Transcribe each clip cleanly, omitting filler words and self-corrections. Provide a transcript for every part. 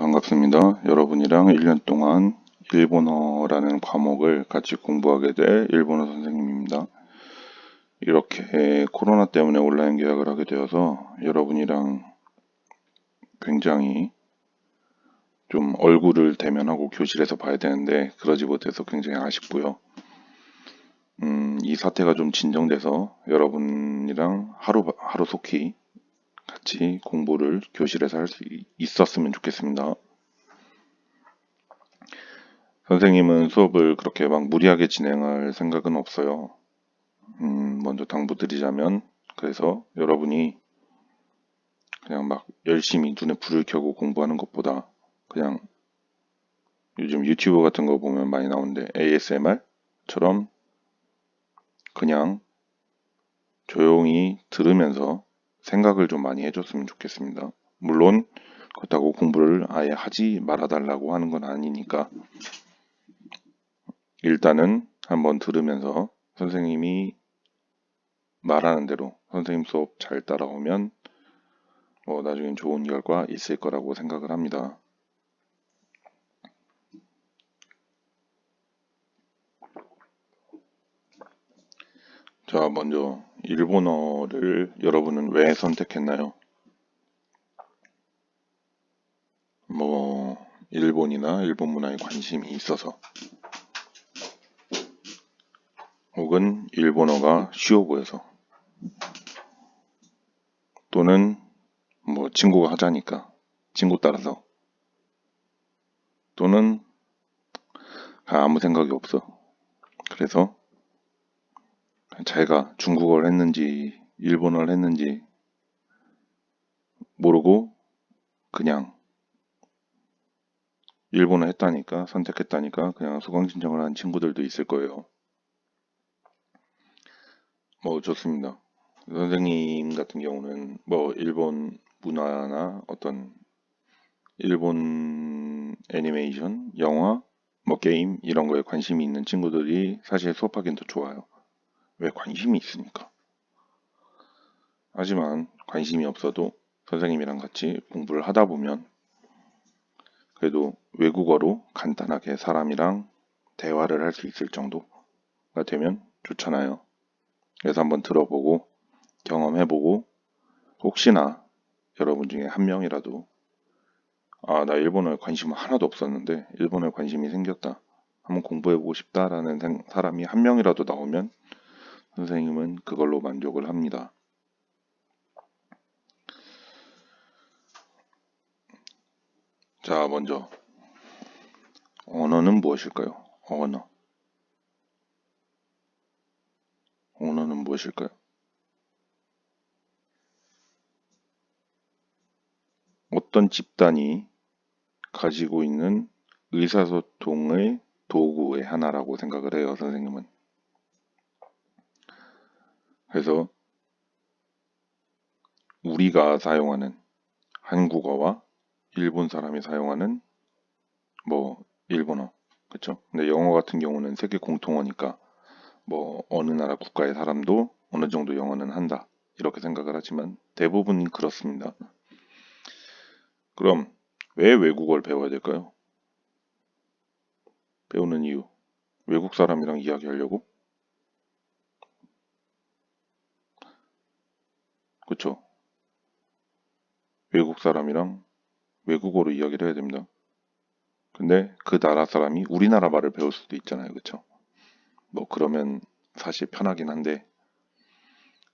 반갑습니다. 여러분이랑 1년 동안 일본어라는 과목을 같이 공부하게 될 일본어 선생님입니다. 이렇게 코로나 때문에 온라인 계약을 하게 되어서 여러분이랑 굉장히 좀 얼굴을 대면하고 교실에서 봐야 되는데 그러지 못해서 굉장히 아쉽고요. 이 사태가 좀 진정돼서 여러분이랑 하루속히 같이 공부를 교실에서 할 수 있었으면 좋겠습니다. 선생님은 수업을 그렇게 막 무리하게 진행할 생각은 없어요. 먼저 당부드리자면, 그래서 여러분이 그냥 막 열심히 눈에 불을 켜고 공부하는 것보다 그냥 요즘 유튜브 같은 거 보면 많이 나오는데 ASMR처럼 그냥 조용히 들으면서 생각을 좀 많이 해줬으면 좋겠습니다. 물론 그렇다고 공부를 아예 하지 말아달라고 하는 건 아니니까 일단은 한번 들으면서 선생님이 말하는 대로 선생님 수업 잘 따라오면 나중엔 좋은 결과 있을 거라고 생각을 합니다. 자, 먼저 일본어를 여러분은 왜 선택했나요? 일본이나 일본 문화에 관심이 있어서 혹은 일본어가 쉬워 보여서 또는 친구가 하자니까 친구 따라서 또는 아무 생각이 없어. 그래서 자기가 중국어를 했는지 일본어를 했는지 모르고 그냥 일본어 했다니까 선택했다니까 그냥 수강 신청을 한 친구들도 있을 거예요. 좋습니다. 선생님 같은 경우는 일본 문화나 어떤 일본 애니메이션, 영화, 게임 이런 거에 관심이 있는 친구들이 사실 수업하기는 더 좋아요. 왜 관심이 있으니까. 하지만 관심이 없어도 선생님이랑 같이 공부를 하다 보면 그래도 외국어로 간단하게 사람이랑 대화를 할 수 있을 정도가 되면 좋잖아요. 그래서 한번 들어보고 경험해보고 혹시나 여러분 중에 한 명이라도 나 일본어에 관심 하나도 없었는데 일본어에 관심이 생겼다. 한번 공부해보고 싶다라는 사람이 한 명이라도 나오면 선생님은 그걸로 만족을 합니다. 자, 먼저 언어는 무엇일까요? 언어는 무엇일까요? 어떤 집단이 가지고 있는 의사소통의 도구의 하나라고 생각을 해요, 선생님은. 그래서 우리가 사용하는 한국어와 일본 사람이 사용하는 일본어, 그쵸? 근데 영어 같은 경우는 세계 공통어니까 어느 나라 국가의 사람도 어느 정도 영어는 한다. 이렇게 생각을 하지만 대부분 그렇습니다. 그럼 왜 외국어를 배워야 될까요? 배우는 이유. 외국 사람이랑 이야기하려고? 그쵸? 외국 사람이랑 외국어로 이야기를 해야 됩니다. 근데 그 나라 사람이 우리나라 말을 배울 수도 있잖아요. 그쵸? 그러면 사실 편하긴 한데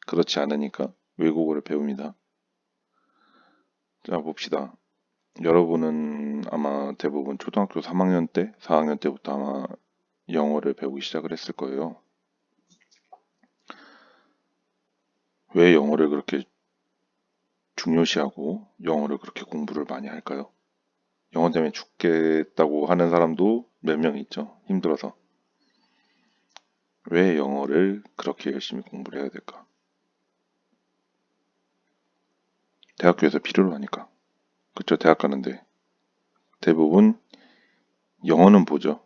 그렇지 않으니까 외국어를 배웁니다. 자, 봅시다. 여러분은 아마 대부분 초등학교 3학년 때, 4학년 때부터 아마 영어를 배우기 시작을 했을 거예요. 왜 영어를 그렇게 중요시하고 영어를 그렇게 공부를 많이 할까요? 영어 때문에 죽겠다고 하는 사람도 몇 명 있죠. 힘들어서. 왜 영어를 그렇게 열심히 공부를 해야 될까? 대학교에서 필요로 하니까. 그쵸? 대학 가는데 대부분 영어는 보죠.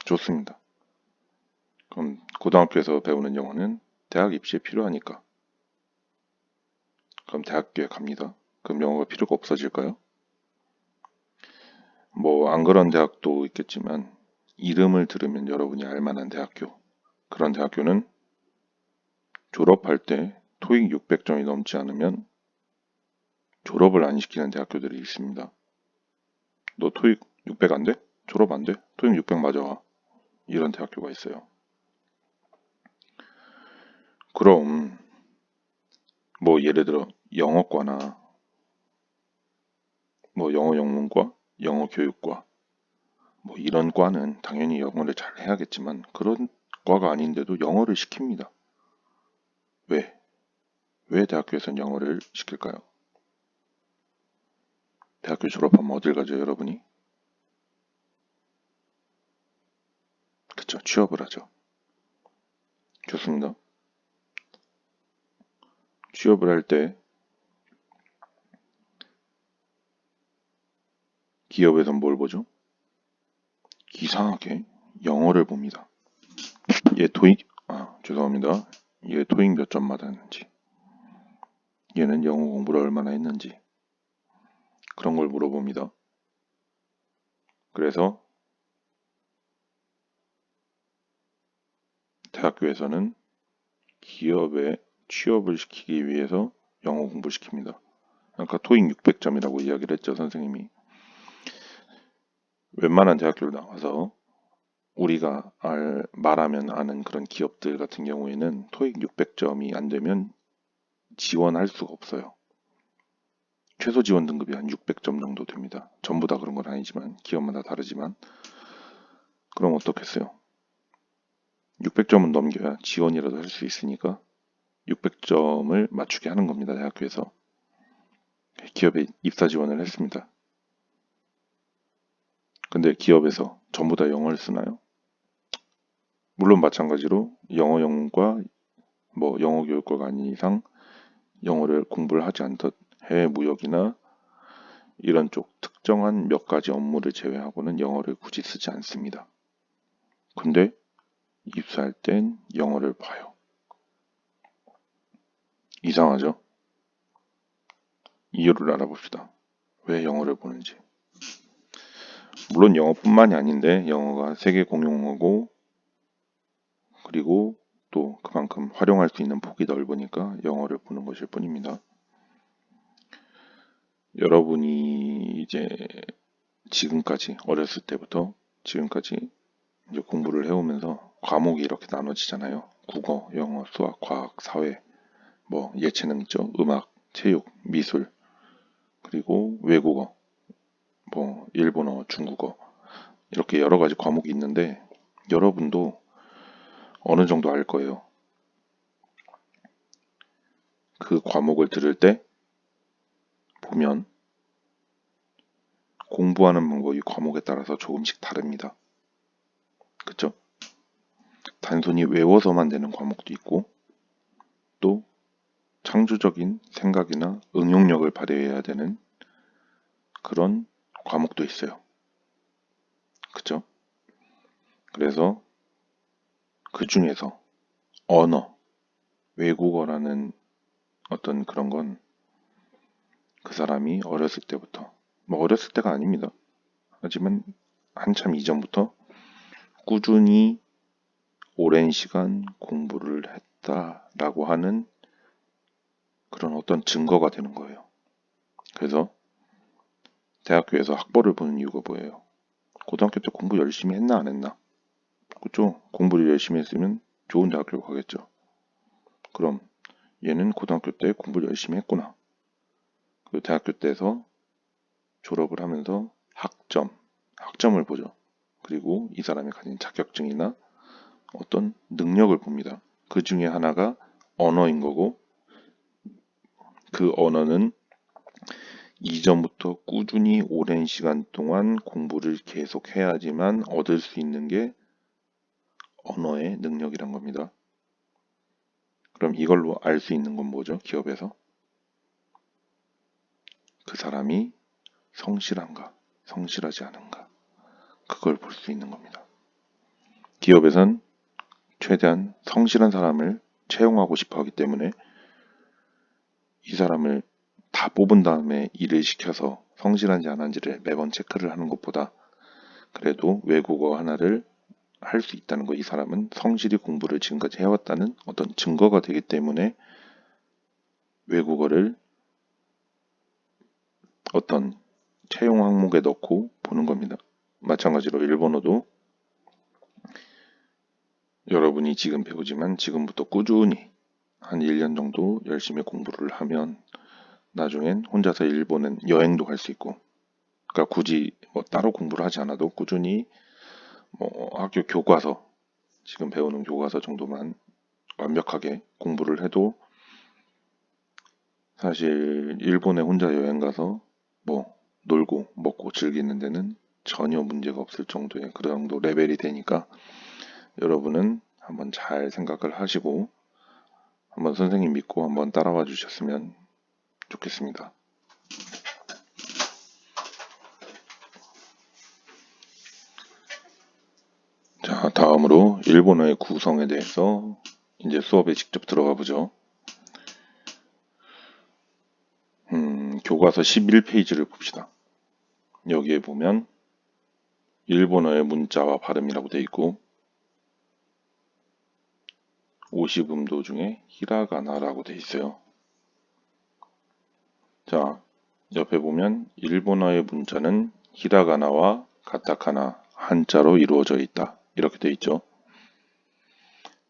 좋습니다. 그럼 고등학교에서 배우는 영어는 대학 입시에 필요하니까. 그럼 대학교에 갑니다. 그럼 영어가 필요가 없어질까요? 뭐 안 그런 대학도 있겠지만 이름을 들으면 여러분이 알만한 대학교, 그런 대학교는 졸업할 때 토익 600점이 넘지 않으면 졸업을 안 시키는 대학교들이 있습니다. 너 토익 600 안 돼? 졸업 안 돼? 토익 600 맞아와. 이런 대학교가 있어요. 그럼 뭐 예를 들어 영어과나 뭐 영어 영문과, 영어 교육과 뭐 이런 과는 당연히 영어를 잘 해야겠지만 그런 과가 아닌데도 영어를 시킵니다. 왜? 왜 대학교에선 영어를 시킬까요? 대학교 졸업하면 어딜 가죠, 여러분이? 그쵸, 취업을 하죠. 좋습니다. 취업을 할 때 기업에선 뭘 보죠? 이상하게 영어를 봅니다. 얘 토익, 죄송합니다. 얘 토익 몇 점 맞았는지, 얘는 영어 공부를 얼마나 했는지, 그런 걸 물어봅니다. 그래서 대학교에서는 기업에 취업을 시키기 위해서 영어 공부를 시킵니다. 아까 토익 600점이라고 이야기를 했죠, 선생님이. 웬만한 대학교를 나와서 우리가 말하면 아는 그런 기업들 같은 경우에는 토익 600점이 안 되면 지원할 수가 없어요. 최소 지원 등급이 한 600점 정도 됩니다. 전부 다 그런 건 아니지만 기업마다 다르지만. 그럼 어떻겠어요? 600점은 넘겨야 지원이라도 할 수 있으니까 600점을 맞추게 하는 겁니다. 대학교에서. 기업에 입사 지원을 했습니다. 근데 기업에서 전부 다 영어를 쓰나요? 물론 마찬가지로 영어 영문과 뭐 영어 교육과가 아닌 이상 영어를 공부를 하지 않듯 해외 무역이나 이런 쪽 특정한 몇 가지 업무를 제외하고는 영어를 굳이 쓰지 않습니다. 근데 입사할 땐 영어를 봐요. 이상하죠? 이유를 알아봅시다. 왜 영어를 보는지. 물론 영어뿐만이 아닌데 영어가 세계 공용어고 그리고 또 그만큼 활용할 수 있는 폭이 넓으니까 영어를 보는 것일 뿐입니다. 여러분이 이제 지금까지 어렸을 때부터 지금까지 이제 공부를 해오면서 과목이 이렇게 나눠지잖아요. 국어, 영어, 수학, 과학, 사회, 뭐 예체능 있죠. 음악, 체육, 미술, 그리고 외국어, 뭐 일본어, 중국어 이렇게 여러 가지 과목이 있는데 여러분도 어느 정도 알 거예요. 그 과목을 들을 때 보면 공부하는 방법이 과목에 따라서 조금씩 다릅니다. 그쵸? 단순히 외워서만 되는 과목도 있고 또 창조적인 생각이나 응용력을 발휘해야 되는 그런 과목도 있어요. 그쵸? 그래서 그 중에서 언어, 외국어라는 어떤 그런 건 그 사람이 어렸을 때부터, 뭐 어렸을 때가 아닙니다. 하지만 한참 이전부터 꾸준히 오랜 시간 공부를 했다라고 하는 그런 어떤 증거가 되는 거예요. 그래서 대학교에서 학벌을 보는 이유가 뭐예요? 고등학교 때 공부 열심히 했나 안 했나? 그쵸? 공부를 열심히 했으면 좋은 대학교 가겠죠. 그럼 얘는 고등학교 때 공부를 열심히 했구나. 그 대학교 때에서 졸업을 하면서 학점을 보죠. 그리고 이 사람이 가진 자격증이나 어떤 능력을 봅니다. 그 중에 하나가 언어인 거고 그 언어는 이전부터 꾸준히 오랜 시간 동안 공부를 계속 해야지만 얻을 수 있는 게 언어의 능력이란 겁니다. 그럼 이걸로 알 수 있는 건 뭐죠? 기업에서 그 사람이 성실한가, 성실하지 않은가 그걸 볼 수 있는 겁니다. 기업에선 최대한 성실한 사람을 채용하고 싶어 하기 때문에 이 사람을 다 뽑은 다음에 일을 시켜서 성실한지 안 한지를 매번 체크를 하는 것보다 그래도 외국어 하나를 할 수 있다는 거, 이 사람은 성실히 공부를 지금까지 해왔다는 어떤 증거가 되기 때문에 외국어를 어떤 채용 항목에 넣고 보는 겁니다. 마찬가지로 일본어도 여러분이 지금 배우지만 지금부터 꾸준히 한 1년 정도 열심히 공부를 하면 나중엔 혼자서 일본은 여행도 갈 수 있고, 그러니까 굳이 뭐 따로 공부를 하지 않아도 꾸준히 뭐 학교 교과서, 지금 배우는 교과서 정도만 완벽하게 공부를 해도 사실 일본에 혼자 여행 가서 뭐 놀고 먹고 즐기는 데는 전혀 문제가 없을 정도의 그 정도 레벨이 되니까 여러분은 한번 잘 생각을 하시고 한번 선생님 믿고 한번 따라와 주셨으면 좋겠습니다. 자, 다음으로 일본어의 구성에 대해서 이제 수업에 직접 들어가 보죠. 교과서 11페이지를 봅시다. 여기에 보면 일본어의 문자와 발음이라고 되어 있고 50음도 중에 히라가나라고 되어 있어요. 자, 옆에 보면 일본어의 문자는 히라가나와 가타카나, 한자로 이루어져 있다. 이렇게 되어 있죠.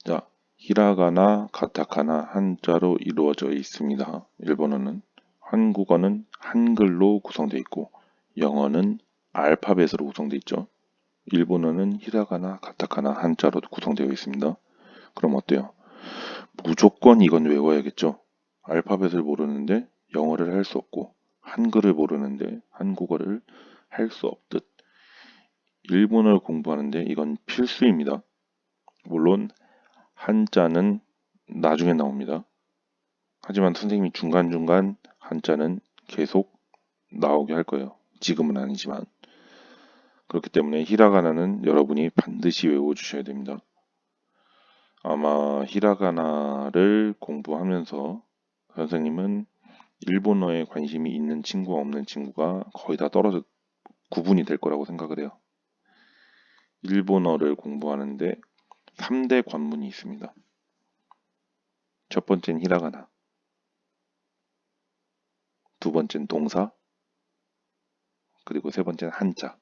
자, 히라가나, 가타카나, 한자로 이루어져 있습니다. 일본어는. 한국어는 한글로 구성되어 있고 영어는 알파벳으로 구성되어 있죠. 일본어는 히라가나, 가타카나, 한자로 구성되어 있습니다. 그럼 어때요? 무조건 이건 외워야겠죠. 알파벳을 모르는데 영어를 할 수 없고 한글을 모르는데 한국어를 할 수 없듯 일본어를 공부하는데 이건 필수입니다. 물론 한자는 나중에 나옵니다. 하지만 선생님이 중간중간 한자는 계속 나오게 할 거예요. 지금은 아니지만. 그렇기 때문에 히라가나는 여러분이 반드시 외워주셔야 됩니다. 아마 히라가나를 공부하면서 선생님은 일본어에 관심이 있는 친구와 없는 친구가 거의 다 떨어져 구분이 될 거라고 생각을 해요. 일본어를 공부하는데 3대 관문이 있습니다. 첫 번째는 히라가나, 두 번째는 동사, 그리고 세 번째는 한자.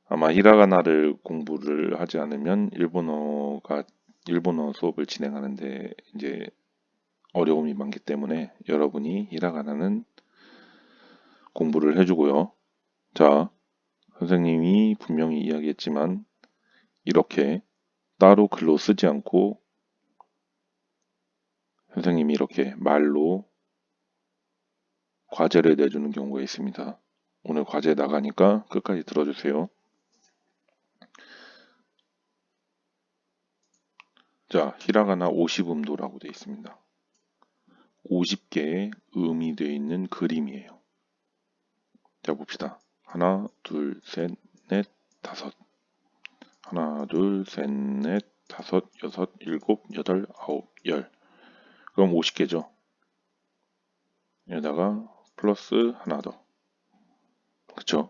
아마 히라가나를 공부를 하지 않으면 일본어 수업을 진행하는데 이제 어려움이 많기 때문에 여러분이 히라가나는 공부를 해주고요. 자, 선생님이 분명히 이야기했지만 이렇게 따로 글로 쓰지 않고 선생님이 이렇게 말로 과제를 내주는 경우가 있습니다. 오늘 과제 나가니까 끝까지 들어주세요. 자, 히라가나 50음도라고 되어 있습니다. 50개의 음이 되어 있는 그림이에요. 자, 봅시다. 하나, 둘, 셋, 넷, 다섯. 하나, 둘, 셋, 넷, 다섯, 여섯, 일곱, 여덟, 아홉, 열. 그럼 50개죠. 여기다가 플러스 하나 더. 그쵸?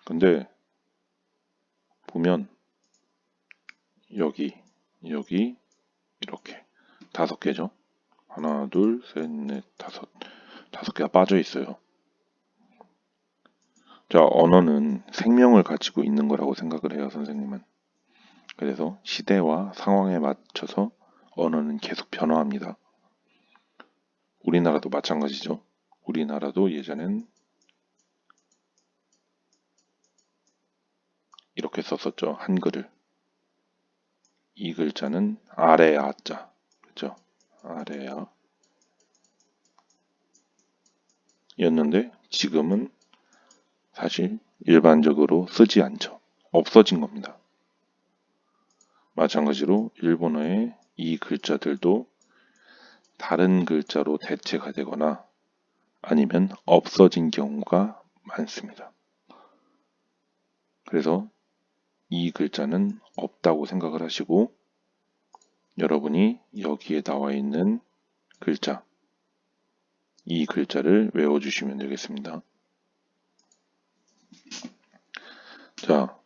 근데 보면 여기 이렇게 5개죠. 하나, 둘, 셋, 넷, 다섯 개가 빠져 있어요. 자, 언어는 생명을 가지고 있는 거라고 생각을 해요, 선생님은. 그래서 시대와 상황에 맞춰서 언어는 계속 변화합니다. 우리나라도 마찬가지죠. 우리나라도 예전엔 이렇게 썼었죠, 한글을. 이 글자는 아래아자, 그죠? 아래아 였는데 지금은 사실 일반적으로 쓰지 않죠. 없어진 겁니다. 마찬가지로 일본어의 이 글자들도 다른 글자로 대체가 되거나 아니면 없어진 경우가 많습니다. 그래서 이 글자는 없다고 생각을 하시고 여러분이 여기에 나와 있는 글자, 이 글자를 외워주시면 되겠습니다. 자,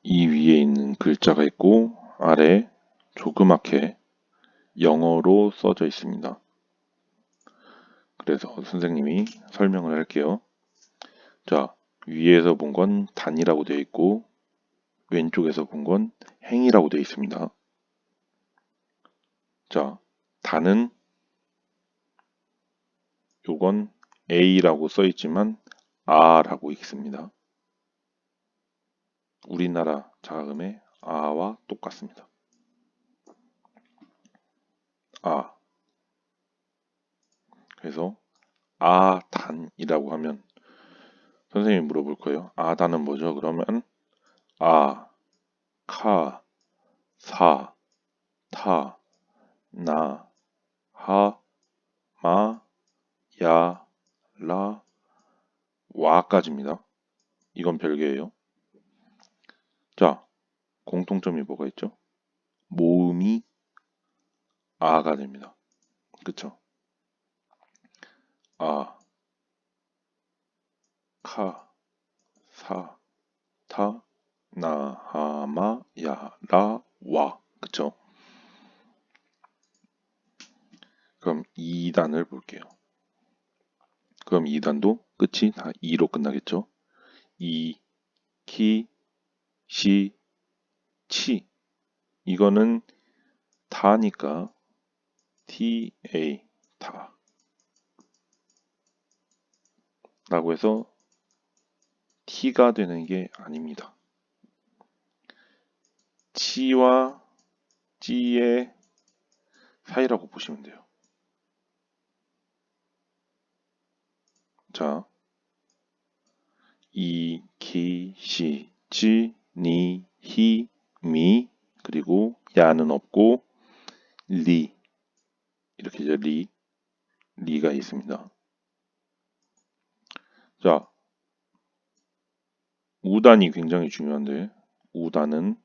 이 위에 있는 글자가 있고 아래 조그맣게 영어로 써져 있습니다. 그래서 선생님이 설명을 할게요. 자, 위에서 본 건 단이라고 되어 있고 왼쪽에서 본 건 행이라고 되어 있습니다. 자, 단은 요건 A라고 써 있지만 아라고 있습니다. 우리나라 자음의 아와 똑같습니다. 아. 그래서 아단이라고 하면 선생님이 물어볼 거예요. 아단은 뭐죠? 그러면 아, 카, 사, 타, 나, 하, 마, 야, 라, 와까지입니다. 이건 별개예요. 자, 공통점이 뭐가 있죠? 모음이 아가 됩니다. 그쵸? 아, 카, 사, 타, 나, 하, 마, 야, 라, 와. 그쵸? 그럼 2단을 볼게요. 그럼 2단도 끝이 다 2로 끝나겠죠? 이, 키, 시, 치. 이거는 타니까 ta, 타. 라고 해서 t가 되는 게 아닙니다. 치와 찌의 사이라고 보시면 돼요. 자, 이, 키, 시, 치, 니, 히, 미, 그리고 야는 없고 리. 이렇게 이제 리가 있습니다. 자, 우단이 굉장히 중요한데 우단은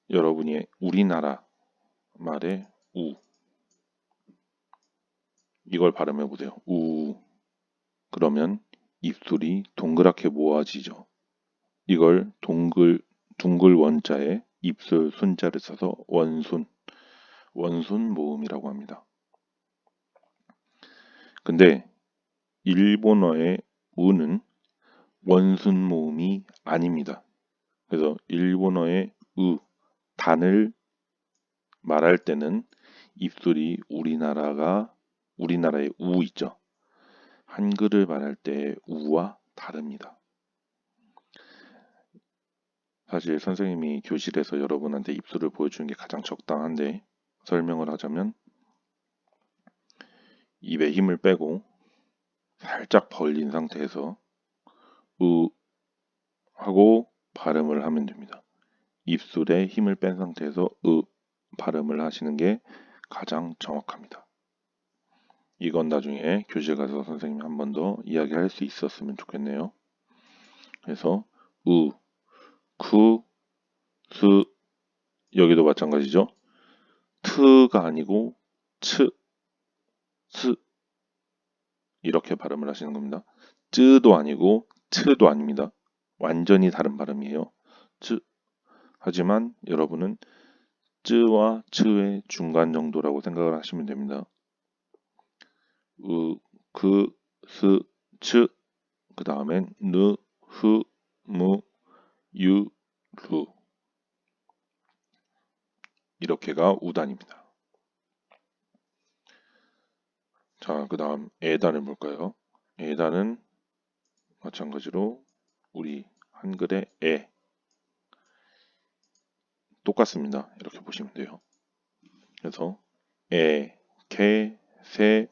여러분이 우리나라 말의 우 이걸 발음해 보세요. 우 그러면 입술이 동그랗게 모아지죠. 이걸 둥글 원자에 입술 순자를 써서 원순 모음이라고 합니다. 근데 일본어의 우는 원순 모음이 아닙니다. 그래서 일본어의 단을 말할 때는 입술이 우리나라의 우 있죠. 한글을 말할 때 우와 다릅니다. 사실 선생님이 교실에서 여러분한테 입술을 보여주는 게 가장 적당한데 설명을 하자면 입에 힘을 빼고 살짝 벌린 상태에서 으 하고 발음을 하면 됩니다. 입술에 힘을 뺀 상태에서 발음을 하시는 게 가장 정확합니다. 이건 나중에 교실 가서 선생님이 한 번 더 이야기할 수 있었으면 좋겠네요. 그래서 쿠, 스 여기도 마찬가지죠. 트가 아니고 츠, 스 이렇게 발음을 하시는 겁니다. 쯔도 아니고 트도 아닙니다. 완전히 다른 발음이에요. 쯔. 하지만 여러분은 쯔와 츠의 중간 정도라고 생각을 하시면 됩니다. 그, 스, 츠, 그 다음엔 느, 흐, 무, 유, 루 이렇게가 우단입니다. 자, 그 다음 에단을 볼까요? 에단은 마찬가지로 우리 한글의 에 똑같습니다. 이렇게 보시면 돼요. 그래서 에, 개, 세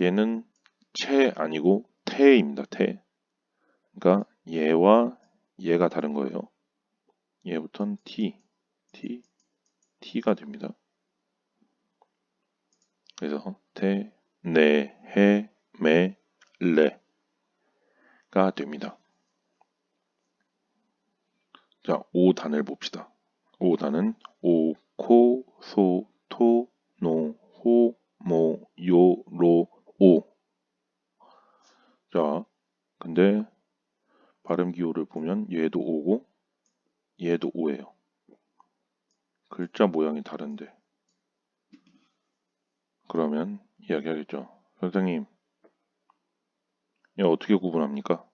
얘는 채 아니고 태입니다. 태. 그러니까 얘와 얘가 다른 거예요. 얘부터는 t가 됩니다. 그래서 태, 네, 해, 매, 레가 됩니다. 자, 5단을 봅시다. 5단은 오, 코, 소, 토, 노, 호, 모, 근데 발음 기호를 보면 얘도 O고 얘도 O예요. 글자 모양이 다른데. 그러면 이야기하겠죠. 선생님, 얘 어떻게 구분합니까?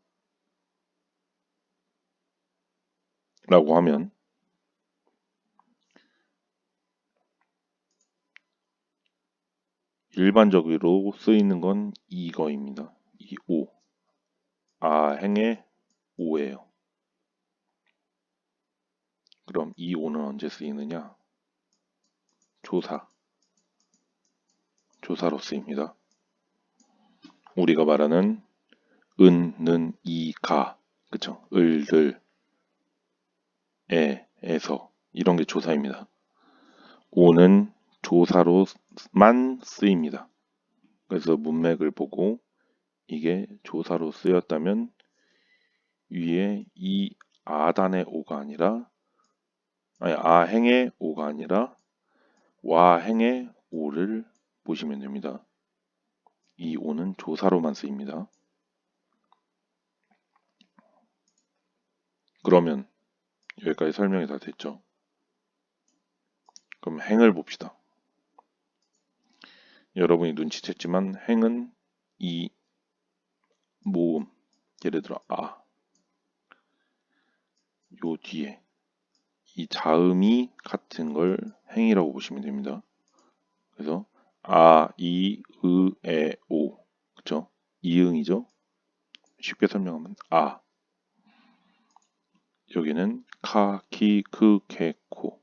라고 하면 일반적으로 쓰이는 건 이거입니다. 이 오. 아행의 오예요. 그럼 이 오는 언제 쓰이느냐? 조사로 쓰입니다. 우리가 말하는 은, 는, 이, 가, 그쵸? 을, 들, 에서 이런 게 조사입니다. 오는 조사로만 쓰입니다. 그래서 문맥을 보고 이게 조사로 쓰였다면 위에 이 아단의 오가 아니라 아행의 오가 아니라 와행의 오를 보시면 됩니다. 이 오는 조사로만 쓰입니다. 그러면 여기까지 설명이 다 됐죠. 그럼 행을 봅시다. 여러분이 눈치챘지만 행은 이 모음, 예를 들어 요 뒤에 이 자음이 같은 걸 행이라고 보시면 됩니다. 그래서 이, 에, 오, 그쵸? 이응이죠? 쉽게 설명하면 여기는 카, 키, 크, 개, 코,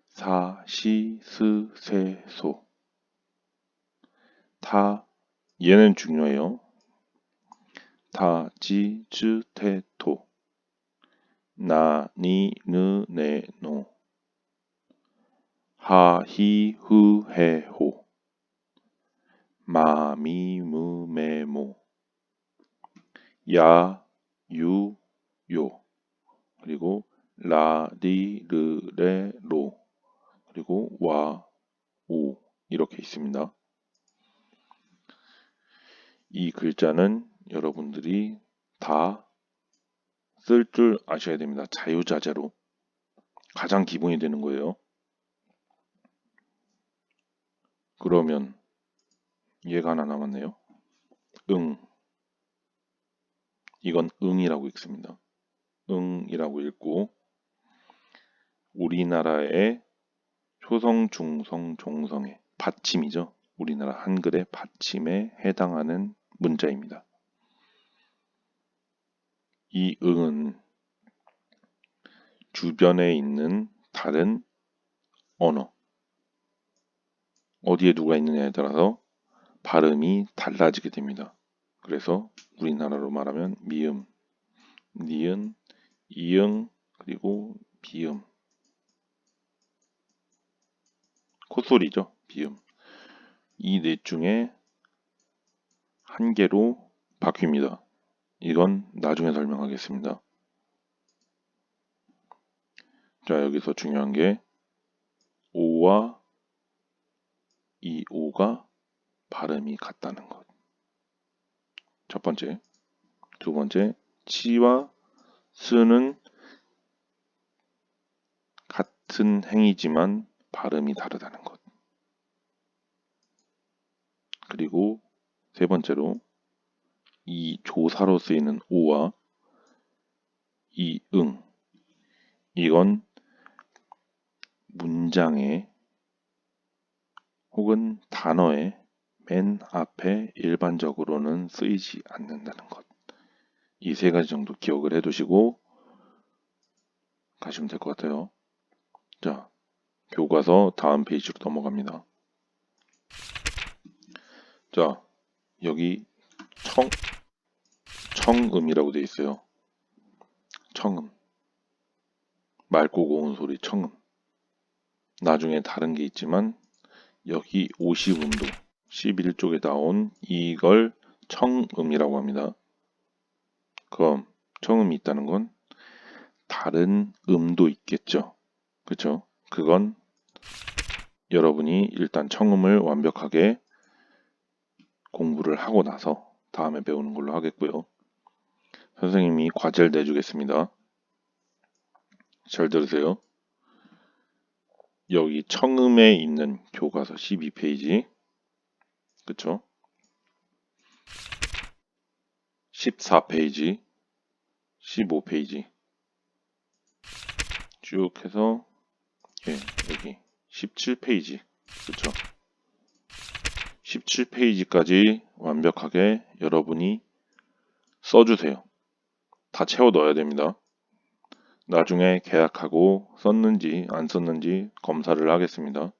사, 시, 스, 세, 소, 타, 얘는 중요해요. 타, 지, 즈, 테, 토, 나, 니, 느, 네, 노, 하, 히, 흐, 해, 호, 마, 미, 무, 매, 모, 야, 유, 요, 그리고 라, 리, 르, 레, 로, 그리고 와, 오 이렇게 있습니다. 이 글자는 여러분들이 다 쓸 줄 아셔야 됩니다. 자유자재로 가장 기본이 되는 거예요. 그러면 얘가 하나 남았네요. 응. 이건 응이라고 읽습니다. 응이라고 읽고 우리나라의 초성, 중성, 종성의 받침이죠. 우리나라 한글의 받침에 해당하는 문자입니다. 이 응은 주변에 있는 다른 언어, 어디에 누가 있느냐에 따라서 발음이 달라지게 됩니다. 그래서 우리나라로 말하면 미음, 니은, 이응, 그리고 비음, 콧소리죠. 비음. 이 넷 중에 한 개로 바뀝니다. 이건 나중에 설명하겠습니다. 자, 여기서 중요한 게 오와 이 오가 발음이 같다는 것. 첫 번째. 두 번째, 치와 스는 같은 행이지만 발음이 다르다는 것. 그리고 세 번째로 이 조사로 쓰이는 오와 이 응, 이건 문장에 혹은 단어의 맨 앞에 일반적으로는 쓰이지 않는다는 것. 이 세 가지 정도 기억을 해두시고 가시면 될 것 같아요. 자, 교과서 다음 페이지로 넘어갑니다. 자, 여기 청음이라고 되어 있어요. 청음. 맑고 고운 소리 청음. 나중에 다른 게 있지만 여기 50음도 11쪽에 나온 이걸 청음이라고 합니다. 그럼 청음이 있다는 건 다른 음도 있겠죠. 그렇죠? 그건 여러분이 일단 청음을 완벽하게 공부를 하고 나서 다음에 배우는 걸로 하겠고요. 선생님이 과제를 내주겠습니다. 잘 들으세요. 여기 청음에 있는 교과서 12페이지, 그쵸? 14페이지, 15페이지 쭉 해서 여기 17페이지, 그쵸? 17페이지까지 완벽하게 여러분이 써주세요. 다 채워 넣어야 됩니다. 나중에 계약하고 썼는지 안 썼는지 검사를 하겠습니다.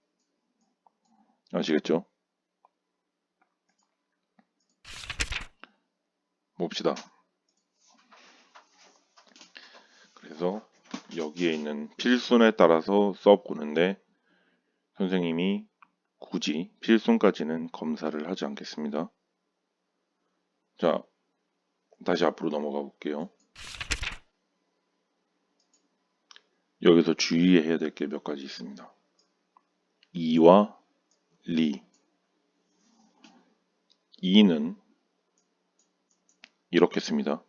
아시겠죠? 봅시다. 그래서 여기에 있는 필순에 따라서 써보는데 선생님이 굳이 필순까지는 검사를 하지 않겠습니다. 자, 다시 앞으로 넘어가 볼게요. 여기서 주의해야 될 게 몇 가지 있습니다. 이와 리. 이는 이렇게 씁니다.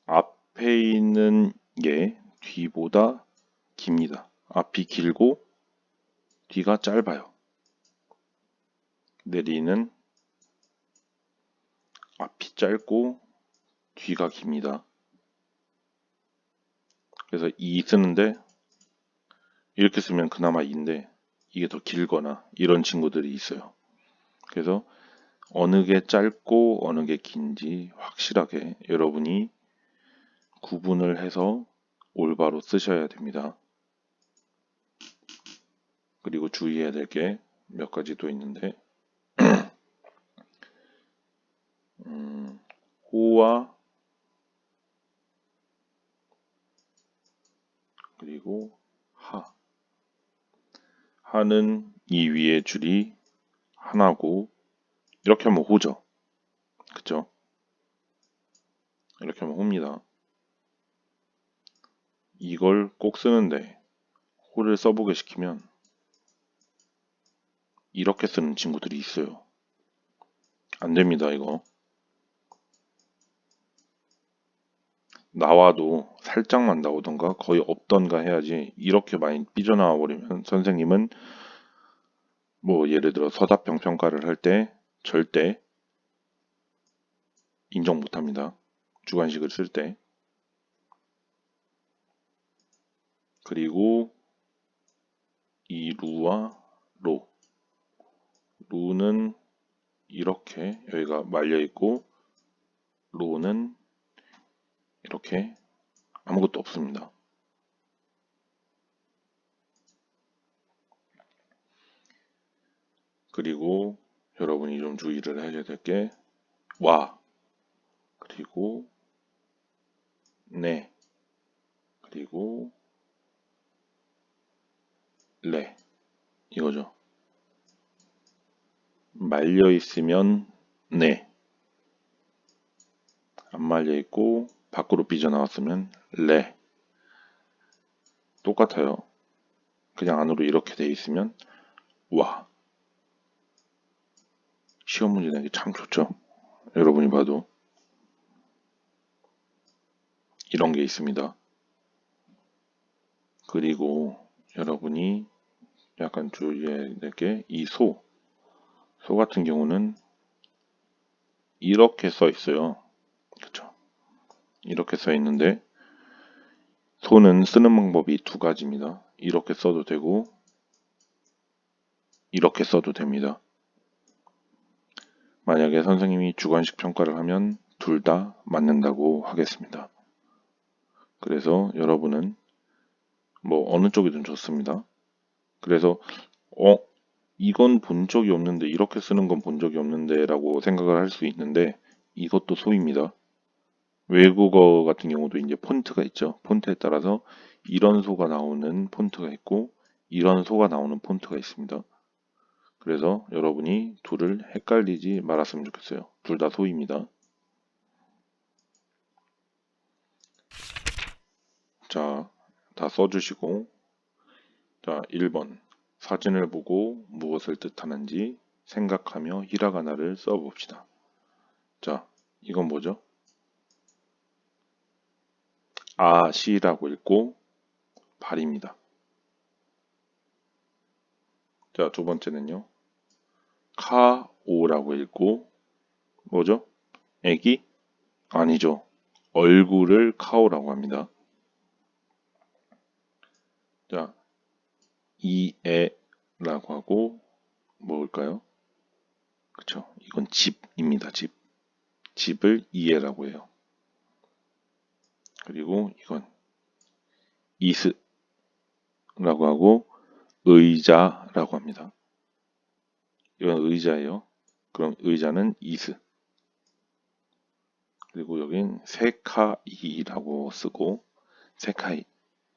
앞에 있는 게 뒤보다 깁니다. 앞이 길고 뒤가 짧아요. 리는 앞이 짧고 뒤가 깁니다. 그래서 이 쓰는데 이렇게 쓰면 그나마 이인데 이게 더 길거나 이런 친구들이 있어요. 그래서 어느 게 짧고 어느 게 긴지 확실하게 여러분이 구분을 해서 올바로 쓰셔야 됩니다. 그리고 주의해야 될 게 몇 가지 또 있는데 호와 그리고 하. 하는 이 위에 줄이 하나고 이렇게 하면 호죠. 그쵸? 이렇게 하면 호입니다. 이걸 꼭 쓰는데 호를 써보게 시키면 이렇게 쓰는 친구들이 있어요. 안 됩니다, 이거. 나와도 살짝만 나오던가 거의 없던가 해야지 이렇게 많이 삐져나와 버리면 선생님은 뭐 예를 들어 서답형 평가를 할 때 절대 인정 못합니다. 주관식을 쓸 때. 그리고 이 루와 로. 루는 이렇게 여기가 말려 있고 로는 이렇게 아무것도 없습니다. 그리고 여러분이 좀 주의를 해야 될 게 와, 그리고 네, 그리고 레 이거죠. 말려 있으면 네, 안 말려 있고 밖으로 삐져나왔으면 레. 똑같아요. 그냥 안으로 이렇게 돼 있으면 와. 시험 문제 내기 참 좋죠. 여러분이 봐도 이런 게 있습니다. 그리고 여러분이 약간 주의해야 될 게 이 소 같은 경우는 이렇게 써 있어요. 그렇죠? 이렇게 써 있는데 소는 쓰는 방법이 두 가지입니다. 이렇게 써도 되고 이렇게 써도 됩니다. 만약에 선생님이 주관식 평가를 하면 둘 다 맞는다고 하겠습니다. 그래서 여러분은 뭐 어느 쪽이든 좋습니다. 그래서 이건 본 적이 없는데 이렇게 쓰는 건 본 적이 없는데 라고 생각을 할 수 있는데 이것도 소입니다. 외국어 같은 경우도 이제 폰트가 있죠. 폰트에 따라서 이런 소가 나오는 폰트가 있고 이런 소가 나오는 폰트가 있습니다. 그래서 여러분이 둘을 헷갈리지 말았으면 좋겠어요. 둘 다 소입니다. 자, 다 써주시고 자, 1번 사진을 보고 무엇을 뜻하는지 생각하며 히라가나를 써봅시다. 자, 이건 뭐죠? 아시라고 읽고 발입니다. 자, 두 번째는요. 카오라고 읽고 뭐죠? 애기? 아니죠. 얼굴을 카오라고 합니다. 자, 이에라고 하고 뭘까요? 그쵸? 이건 집입니다. 집. 집을 이에라고 해요. 그리고 이건 이스라고 하고 의자라고 합니다. 이건 의자예요. 그럼 의자는 이스. 그리고 여긴 세카이라고 쓰고 세카이,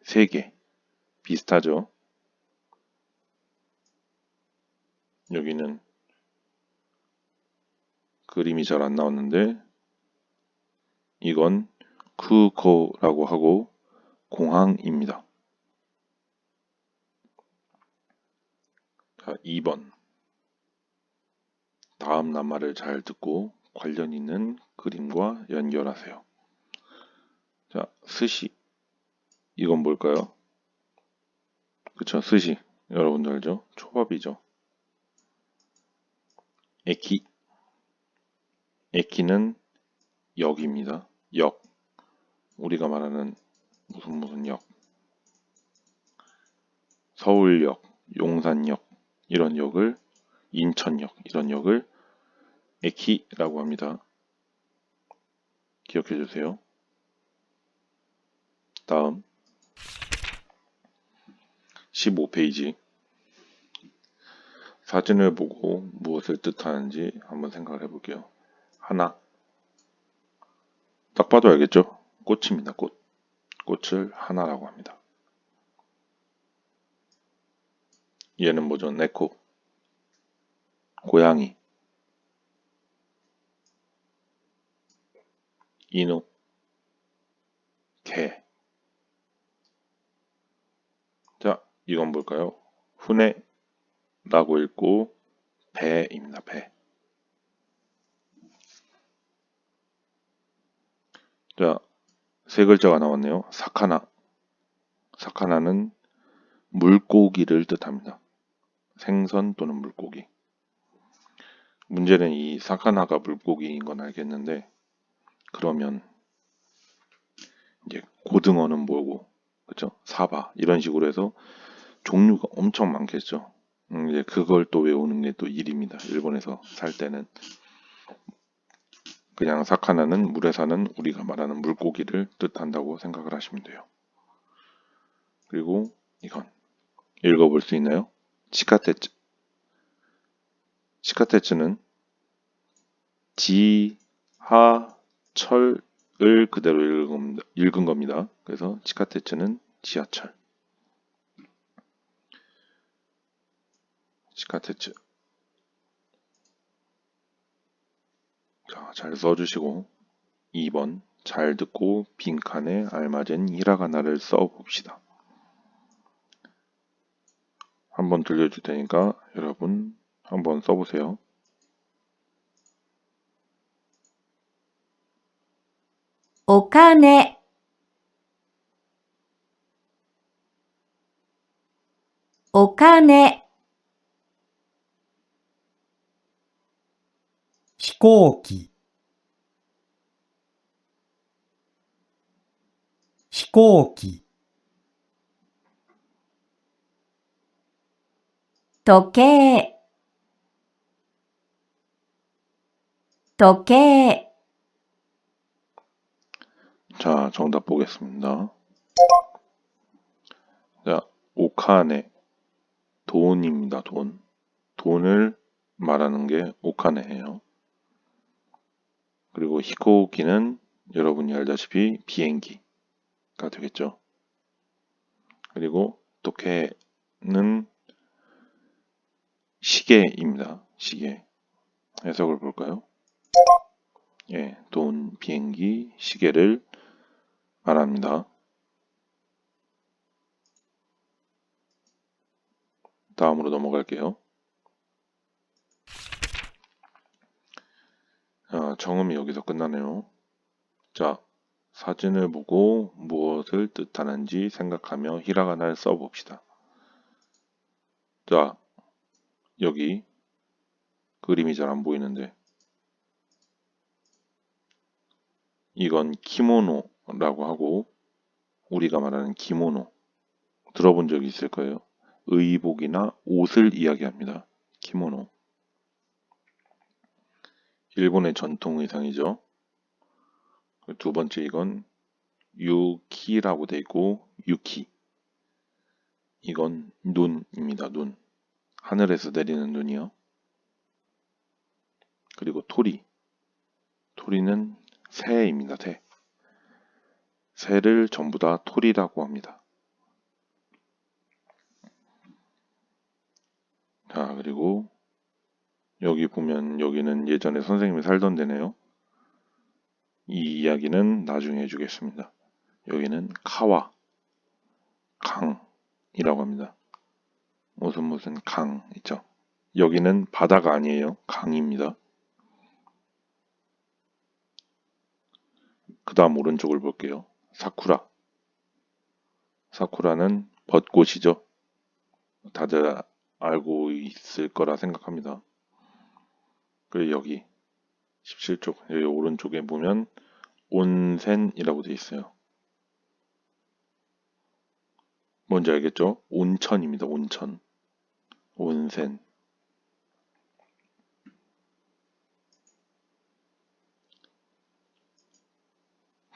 세 개. 비슷하죠? 여기는 그림이 잘 안 나왔는데 이건 쿠코라고 하고 공항입니다. 자, 2번. 다음 낱말을 잘 듣고 관련 있는 그림과 연결하세요. 자, 스시. 이건 뭘까요? 그쵸, 스시. 여러분들 알죠? 초밥이죠. 에키. 에키는 역입니다. 역. 우리가 말하는 무슨 역. 서울역, 용산역, 이런 역을, 인천역, 이런 역을 에키라고 합니다. 기억해 주세요. 다음 15페이지. 사진을 보고 무엇을 뜻하는지 한번 생각을 해볼게요. 하나. 딱 봐도 알겠죠? 꽃입니다. 꽃. 꽃을 하나라고 합니다. 얘는 뭐죠? 네코. 고양이. 이누. 개. 자, 이건 뭘까요? 후네라고 읽고 배입니다. 배. 자, 세 글자가 나왔네요. 사카나. 사카나는 물고기를 뜻합니다. 생선 또는 물고기. 문제는 이 사카나가 물고기인 건 알겠는데, 그러면 이제 고등어는 뭐고, 그쵸? 사바 이런 식으로 해서 종류가 엄청 많겠죠. 이제 그걸 또 외우는 게 또 일입니다. 일본에서 살 때는 그냥 사카나는 물에 사는 우리가 말하는 물고기를 뜻한다고 생각을 하시면 돼요. 그리고 이건 읽어볼 수 있나요? 치카테츠. 치카테츠는 지하철을 그대로 읽은 겁니다. 그래서 치카테츠는 지하철. 치카테츠. 자, 잘 써주시고 2번 잘 듣고 빈칸에 알맞은 히라가나를 써봅시다. 한번 들려줄 테니까 여러분 한번 써보세요.お金、お金、飛行機、飛行機、時計、時計、 자, 정답 보겠습니다. 자, 오카네. 돈입니다. 돈. 돈을 말하는 게 오카네예요. 그리고 히코기는 여러분이 알다시피 비행기가 되겠죠. 그리고 도케는 시계입니다. 시계. 해석을 볼까요? 예, 돈, 비행기, 시계를 말합니다. 다음으로 넘어갈게요. 정음이 여기서 끝나네요. 자, 사진을 보고 무엇을 뜻하는지 생각하며 히라가나를 써봅시다. 자, 여기 그림이 잘 안 보이는데 이건 키모노라고 하고 우리가 말하는 기모노 들어본 적이 있을 거예요. 의복이나 옷을 이야기합니다. 키모노. 일본의 전통 의상이죠. 두 번째 이건 유키라고 돼 있고 유키. 이건 눈입니다. 눈. 하늘에서 내리는 눈이요. 그리고 토리. 토리는 새입니다. 새. 새를 전부 다 토리라고 합니다. 자, 그리고 여기 보면 여기는 예전에 선생님이 살던 데네요. 이 이야기는 나중에 해주겠습니다. 여기는 카와, 강이라고 합니다. 무슨 강 있죠. 여기는 바다가 아니에요. 강입니다. 그 다음 오른쪽을 볼게요. 사쿠라. 사쿠라는 벚꽃이죠. 다들 알고 있을 거라 생각합니다. 그리고 여기 17쪽 여기 오른쪽에 보면 온센이라고 되어 있어요. 뭔지 알겠죠? 온천입니다. 온천. 온센.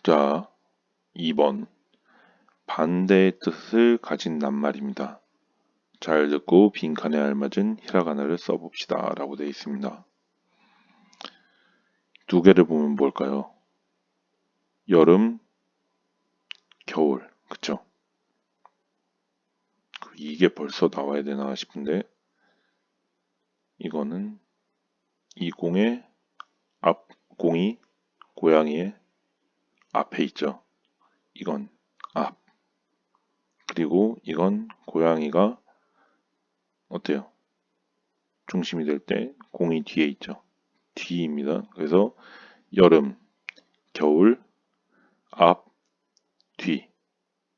자, 2번. 반대의 뜻을 가진 낱말입니다. 잘 듣고 빈칸에 알맞은 히라가나를 써봅시다. 라고 되어 있습니다. 두 개를 보면 뭘까요? 여름, 겨울. 그쵸? 이게 벌써 나와야 되나 싶은데 이거는 이 공의 앞, 공이 고양이의 앞에 있죠. 이건 앞. 그리고 이건 고양이가 어때요? 중심이 될 때 공이 뒤에 있죠. 뒤입니다. 그래서 여름, 겨울, 앞, 뒤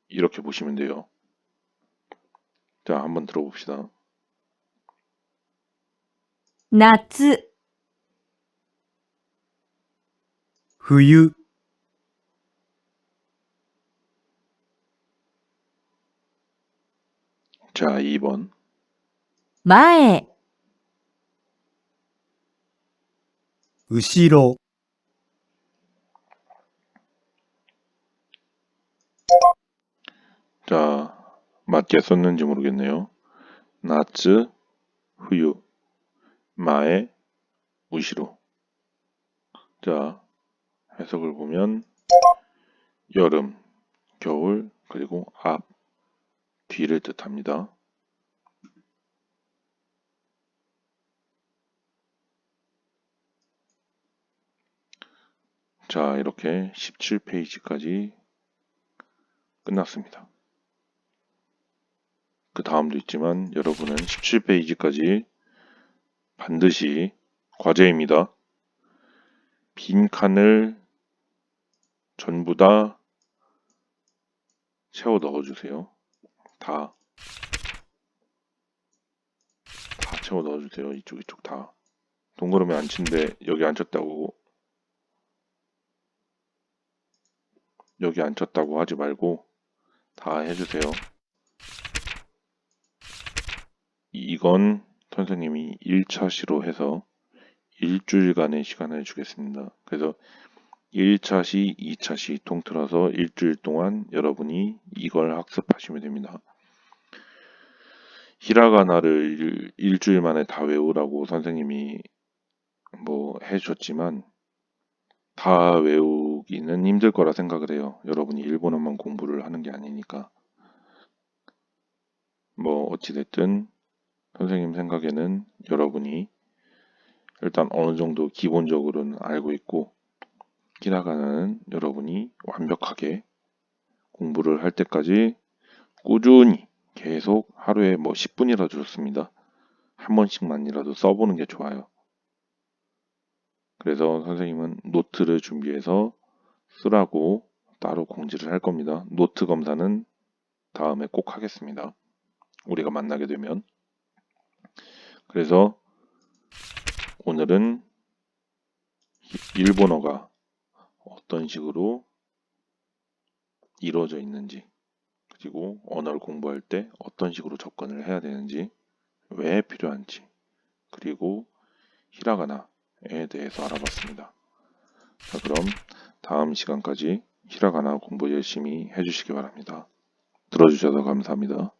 이렇게 보시면 돼요. 자, 한번 들어봅시다. 夏、 冬、 자, 2번. 前、後ろ、 자, 맞게 썼는지 모르겠네요. 나츠, 후유, 마에, 우시로. 자, 해석을 보면 여름, 겨울, 그리고 앞, 뒤를 뜻합니다. 자, 이렇게 17페이지까지 끝났습니다. 그 다음도 있지만 여러분은 17페이지까지 반드시 과제입니다. 빈칸을 전부 다 채워 넣어주세요. 다 채워 넣어주세요. 이쪽 다. 동그라미 안 친데 여기 안 쳤다고 하지 말고 다 해주세요. 이건 선생님이 1차 시로 해서 일주일간의 시간을 주겠습니다. 그래서 1차 시, 2차 시 통틀어서 일주일 동안 여러분이 이걸 학습하시면 됩니다. 히라가나를 일주일 만에 다 외우라고 선생님이 뭐 해줬지만 다 외우기는 힘들 거라 생각을 해요. 여러분이 일본어만 공부를 하는 게 아니니까. 뭐 어찌됐든 선생님 생각에는 여러분이 일단 어느 정도 기본적으로는 알고 있고 히라가나는 여러분이 완벽하게 공부를 할 때까지 꾸준히 계속 하루에 뭐 10분이라도 좋습니다. 한 번씩만이라도 써보는 게 좋아요. 그래서 선생님은 노트를 준비해서 쓰라고 따로 공지를 할 겁니다. 노트 검사는 다음에 꼭 하겠습니다. 우리가 만나게 되면. 그래서 오늘은 일본어가 어떤 식으로 이루어져 있는지, 그리고 언어를 공부할 때 어떤 식으로 접근을 해야 되는지, 왜 필요한지, 그리고 히라가나에 대해서 알아봤습니다. 자, 그럼 다음 시간까지 히라가나 공부 열심히 해주시기 바랍니다. 들어주셔서 감사합니다.